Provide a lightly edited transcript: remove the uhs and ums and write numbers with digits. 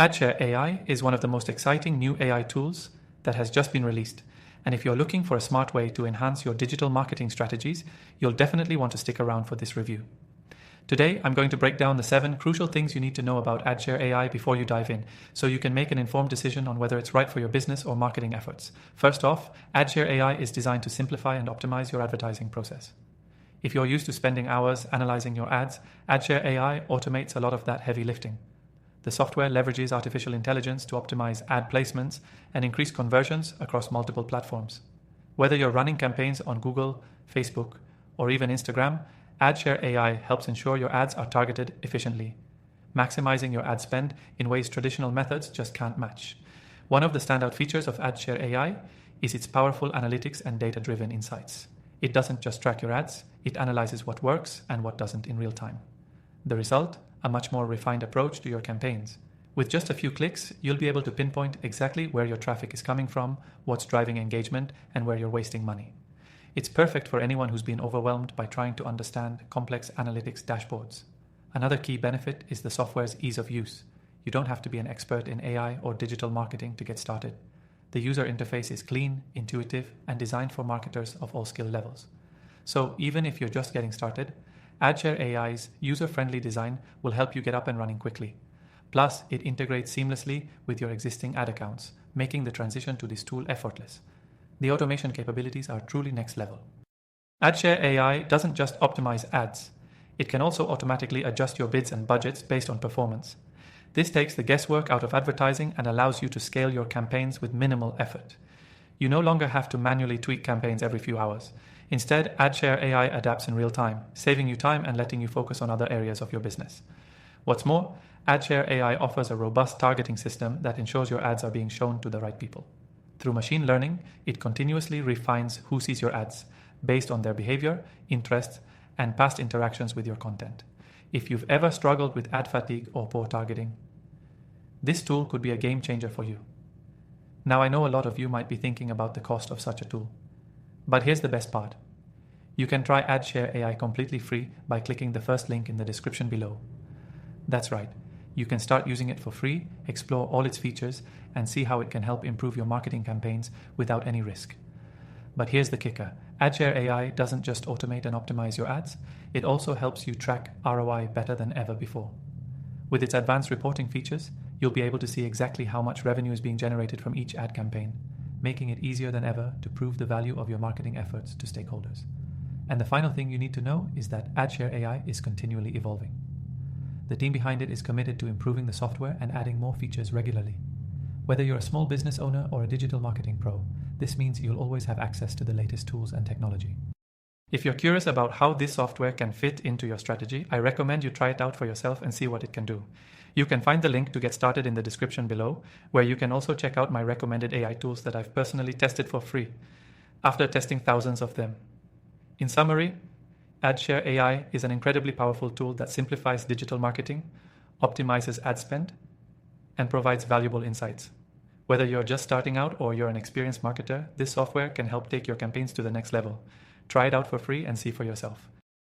AdShare AI is one of the most exciting new AI tools that has just been released. And if you're looking for a smart way to enhance your digital marketing strategies, you'll definitely want to stick around for this review. Today, I'm going to break down the 7 crucial things you need to know about AdShare AI before you dive in, so you can make an informed decision on whether it's right for your business or marketing efforts. First off, AdShare AI is designed to simplify and optimize your advertising process. If you're used to spending hours analyzing your ads, AdShare AI automates a lot of that heavy lifting. The software leverages artificial intelligence to optimize ad placements and increase conversions across multiple platforms. Whether you're running campaigns on Google, Facebook, or even Instagram, AdShare AI helps ensure your ads are targeted efficiently, maximizing your ad spend in ways traditional methods just can't match. One of the standout features of AdShare AI is its powerful analytics and data-driven insights. It doesn't just track your ads, it analyzes what works and what doesn't in real time. The result? A much more refined approach to your campaigns. With just a few clicks, you'll be able to pinpoint exactly where your traffic is coming from, what's driving engagement, and where you're wasting money. It's perfect for anyone who's been overwhelmed by trying to understand complex analytics dashboards. Another key benefit is the software's ease of use. You don't have to be an expert in AI or digital marketing to get started. The user interface is clean, intuitive, and designed for marketers of all skill levels. So even if you're just getting started, AdShare AI's user-friendly design will help you get up and running quickly. Plus, it integrates seamlessly with your existing ad accounts, making the transition to this tool effortless. The automation capabilities are truly next level. AdShare AI doesn't just optimize ads. It can also automatically adjust your bids and budgets based on performance. This takes the guesswork out of advertising and allows you to scale your campaigns with minimal effort. You no longer have to manually tweak campaigns every few hours. Instead, AdShare AI adapts in real time, saving you time and letting you focus on other areas of your business. What's more, AdShare AI offers a robust targeting system that ensures your ads are being shown to the right people. Through machine learning, it continuously refines who sees your ads based on their behavior, interests, and past interactions with your content. If you've ever struggled with ad fatigue or poor targeting, this tool could be a game changer for you. Now, I know a lot of you might be thinking about the cost of such a tool. But here's the best part. You can try AdShare AI completely free by clicking the first link in the description below. That's right. You can start using it for free, explore all its features, and see how it can help improve your marketing campaigns without any risk. But here's the kicker. AdShare AI doesn't just automate and optimize your ads, it also helps you track ROI better than ever before. With its advanced reporting features, you'll be able to see exactly how much revenue is being generated from each ad campaign, making it easier than ever to prove the value of your marketing efforts to stakeholders. And the final thing you need to know is that AdShare AI is continually evolving. The team behind it is committed to improving the software and adding more features regularly. Whether you're a small business owner or a digital marketing pro, this means you'll always have access to the latest tools and technology. If you're curious about how this software can fit into your strategy, I recommend you try it out for yourself and see what it can do. You can find the link to get started in the description below, where you can also check out my recommended AI tools that I've personally tested for free, after testing thousands of them. In summary, AdShare AI is an incredibly powerful tool that simplifies digital marketing, optimizes ad spend, and provides valuable insights. Whether you're just starting out or you're an experienced marketer, this software can help take your campaigns to the next level. Try it out for free and see for yourself.